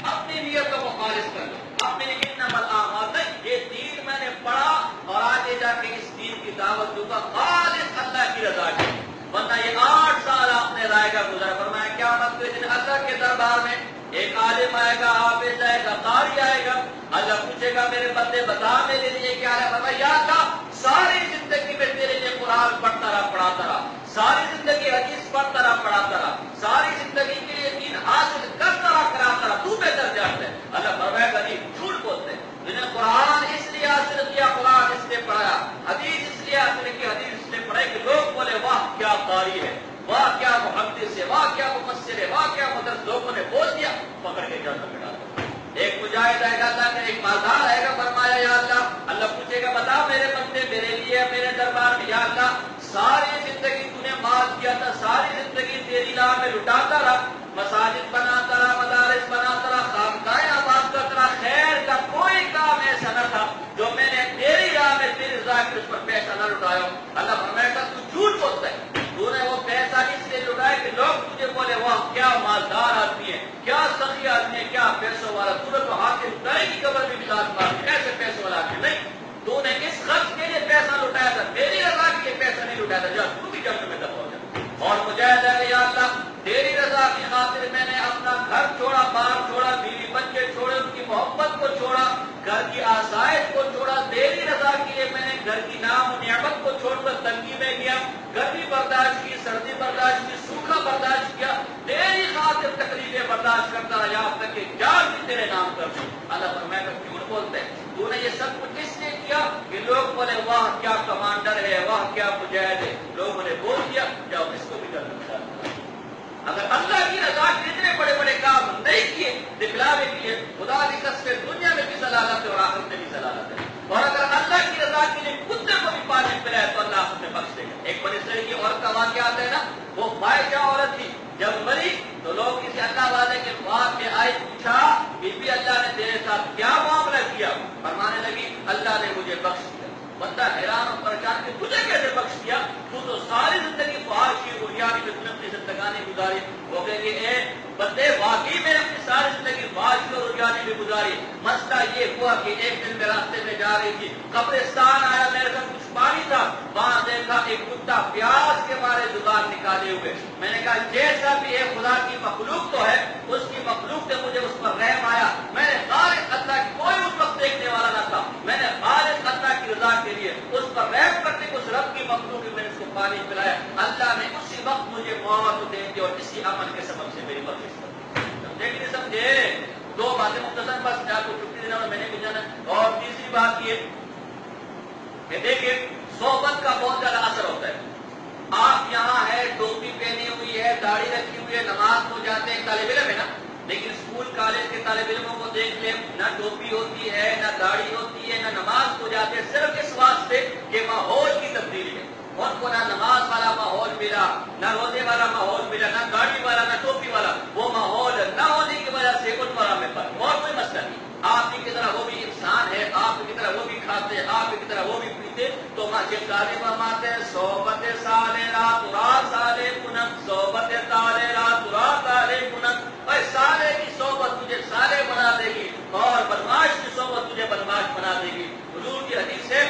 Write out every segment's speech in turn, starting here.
اپنی نیتوں کو خالص کر لو. اپنی انما الاعمال نہیں، یہ دین میں نے پڑھا اور آگے جا کے اس دین کی دعوت دوں گا خالص اللہ کی رضا کی. ورنہ یہ 8 سال آپ نے رائے گا گزارا. فرمایا قیامت کے دن اللہ کے دربار میں ایک عالم آئے گا، حافظ آئے گا، قاری آئے گا. اللہ پوچھے گا میرے بندے بتا میرے لیے کیا ہے. فرمایا یا اللہ ساری زندگی میں تیرے لیے قرآن پڑھتا رہا پڑھاتا رہا، ساری زندگی حدیث پڑھتا رہا پڑھاتا رہا، ساری زندگی کے لیے دین حاصل کرتا رہا کراتا رہا، تو بہتر جانتا ہے. اللہ فرمائے گا نہیں، جھوٹ بولتے ہیں. جنہیں قرآن اس لیے حاصل کیا، قرآن اس لیے پڑھایا، حدیث اس لیے حاصل کی، حدیث اس لیے پڑھائی کہ لوگ بولے واہ کیا قاری ہے، واہ کیا محدث ہے، واہ کیا مفسر ہے، واہ کیا مدرس. لوگوں نے بول دیا، پکڑ کے جنت میں ڈال دیا. ایک مجاہد آئے گا اللہ کے، ایک مالدار آئے گا. فرمایا یا اللہ پوچھے گا بتا میرے بندے میرے لیے میرے دربار میں، یا اللہ ساری زندگی تو نے مال کیا تھا، ساری زندگی تیری راہ میں لٹاتا رہا، مساجد بناتا رہا، مدارس بناتا رہا، خانقاہیں آباد کرتا رہا، خیر کا کوئی کام ایسا نہ تھا جو میں نے تیری راہ میں تیری رضا کے اس پر پیسہ نہ لٹایا. اللہ فرمائے گا تو جھوٹ بولتا ہے، تو نے وہ پیسہ اس لیے لٹایا کہ لوگ تجھے بولے واہ کیا مالدار آدمی ہے، کیا سخی آدمی ہے، کیا پیسوں والا. تو نے تو حاکم دائی کی قبر میں مزاج مار ایسے پیسوں والا آدمی نہیں. تو نے اس خرچ کے لیے پیسہ لٹایا تھا، میری رضا کے لیے پیسہ نہیں لٹایا تھا. جا تو بھی جنت میں دفع ہو جا. اور مجاہد ہے یا اللہ تیری رضا کی خاطر میں نے اپنا گھر چھوڑا، بار چھوڑا، بیوی بچے چھوڑے، ان کی محبت کو چھوڑا، گھر کی آسائش کو چھوڑا. تیری رضا کے لیے میں نے گھر کی نام و نعمت کو چھوڑ کر تنگی میں گیا، گرمی برداشت کی، سردی برداشت کی، سوکھا برداشت کیا، تیری خاطر تکلیفیں برداشت کرتا رہا یہاں تک کہ جان بھی تیرے نام کر دوں. اللہ فرمائے گا جھوٹ بولتے ہیں، تو نے یہ سب کچھ اس لیے کیا کہ لوگ بولے واہ کیا کمانڈر ہے، واہ کیا مجاہد ہے. لوگوں نے بول دیا جاؤ اس کو بھی کر دیا. اگر اللہ کی رضا کے اتنے بڑے بڑے کام نہیں کیے دکھلاوے کیے، خدا کی قسم دنیا میں بھی ضلالت ہے اور آخرت میں بھی ضلالت ہے. اور اگر اللہ کی رضا کے لیے کتے کو بھی پانی پلائے تو اللہ اس میں بخش دے گا. ایک بڑی سڑی کی عورت کا واقعہ آتا ہے نا، وہ فائشہ عورت تھی، جب مری تو لوگ کسی اللہ والے کے خواب میں آئے، پوچھا بی اللہ نے تیرے ساتھ کیا معاملہ کیا؟ فرمانے لگی اللہ نے مجھے بخش دیا. بندہ حیران اور پریشان کہ تجھے کیسے بخش دیا؟ تو ساری زندگی فحاشی رویانی میں تم اپنی زندگانی گزاری. وہ کہیں گے اے بندے واقعی میں اپنی ساری زندگی فحاشی اور رویانی میں گزاری. مسئلہ یہ ہوا کہ ایک دن میں راستے میں جا رہی تھی، قبرستان آیا، میرے ساتھ کچھ پانی تھا، وہاں دیکھا ایک کتا پیاس کے مارے زبان نکالے ہوئے. میں نے کہا جیسا بھی ایک خدا کی مخلوق تو ہے، اس کی مخلوق سے مجھے اس پر رحم آیا. میں نے خالق اللہ کی، کوئی اس وقت دیکھنے والا نہ تھا، میں نے خالق اللہ کی رضا کے لیے اس پر رحم کرتے اس رب کی مخلوق میں نے اس کو پانی پلایا. اللہ نے اسی وقت مجھے موت دے دی اور اسی عمل کے سبب سے میری بخشش کر دی. سمجھے کہ نہیں سمجھے؟ دو باتیں مختصر بس جا کو چھٹی دینا اور میں نے بھی جانا. اور تیسری بات یہ کہ دیکھیے صحبت کا بہت زیادہ اثر ہوتا ہے. آپ یہاں ہے، ٹوپی پہنی ہوئی ہے، داڑھی رکھی ہوئی ہے، نماز کو جاتے ہیں، طالب علم ہے نا، لیکن اسکول کالج کے طالب علموں کو دیکھ لیں، نہ ٹوپی ہوتی ہے، نہ داڑھی ہوتی ہے، نہ نماز کو جاتے ہیں، صرف اس واسطے کہ ماحول کی تبدیلی ہے. ان کو نہ نماز والا ماحول ملا، نہ روزے والا ماحول ملا، نہ داڑھی والا، نہ ٹوپی والا. وہ ماحول نہ ہونے کی وجہ سے ان پر ہمیں پر اور کوئی مسئلہ نہیں. آپ کی طرح وہ بھی انسان ہے، آپ کی طرح وہ بھی کھاتے، آپ کی طرح وہ بھی پیتے. تو مسجد تعلیم فرماتے ہیں صحبت سالے رات رات سالے کنن، صحبت تالے رات رات تالے کنن. اور سالے کی صحبت تجھے سالے بنا دے گی اور بدماش کی صحبت تجھے بدماش بنا دے گی. حضور کی حدیث ہے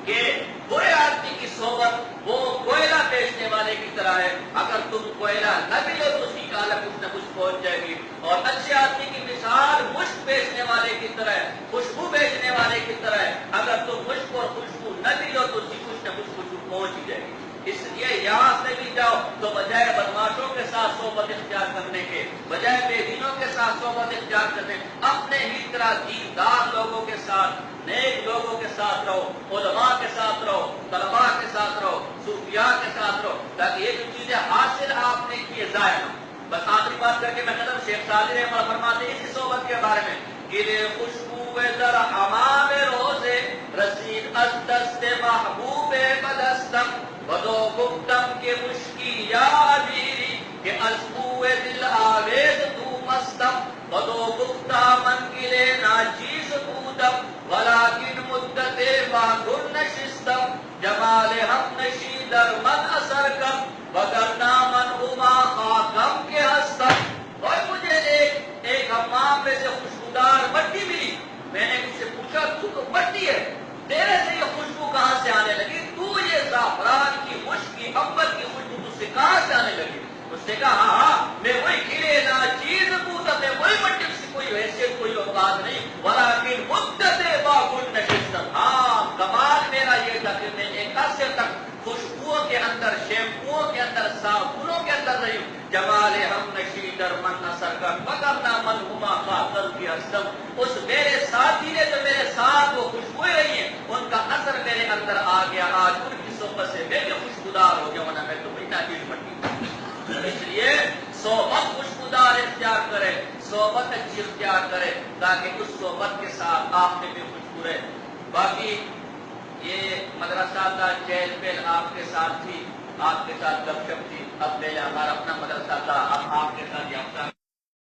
کہ برے آدمی کی صحبت وہ کوئلہ بیچنے والے کی طرح ہے، اگر تم کوئلہ نہ ملو تو اس کی کالا کچھ نہ کچھ پہنچ جائے گی. اور اچھے آدمی کی مثال مشک بیچنے والے کی طرح ہے، خوشبو بیچنے والے کی طرح ہے، اگر تم مشک اور خوشبو نہ ملو تو اس کی کچھ نہ کچھ خوشبو پہنچ ہی جائے گی. اس لیے یہاں سے بھی جاؤ تو بجائے بدماشوں کے ساتھ صحبت اختیار کرنے کے، بجائے بے دینوں کے ساتھ صحبت اختیار کرنے، اپنے ہی طرح دیندار لوگوں کے ساتھ، نیک لوگوں کے ساتھ رہو، علماء کے ساتھ رہو، طلباء کے ساتھ رہو، صوفیاء کے ساتھ رہو، تاکہ یہ جو چیزیں حاصل آپ نے کی ضائع نہ. بس آخری بات کر کے میں ختم. شیخ سعدی رحمہ اللہ فرماتے ہیں اسی صحبت کے بارے میں، گرے خوشبو ذرا امام روزے رسید از دست محبوب بدستم بدو گفتم کے مشکی یا عبیری کہ از بوئے دل آویز تو مستم بدو گفتہ منگلے ناچیز بودم ولیکن مدت واگر نشستم جمال ہم نشی در من اثر کم وگرنہ من ہما خاکم کے ہستم. اور مجھے ایک حمام میں تصاوروں کے اندر رہی ہوں. جمال ہم نشی در من اثر کا مگر نہ من ہما خاطر کی اسلم. اس میرے ساتھی نے جو میرے ساتھ وہ خوشبوئیں رہی ہیں ان کا اثر میرے اندر آ گیا. آج ان کی صحبت سے میں بھی خوشبودار ہو گیا ورنہ میں تو مہینہ پیڑ پڑتی. اس لیے صحبت خوشبودار اختیار کرے, صحبت اچھی اختیار کرے تاکہ اس صحبت کے ساتھ آپ میں بھی خوشبو رہے. باقی یہ مدرسہ کا چہل پہل آپ کے ساتھ تھی, آپ کے ساتھ گپ شپ تھی. اب پہلے ہمارا اپنا مدرسہ تھا, اب آپ کے ساتھ یہ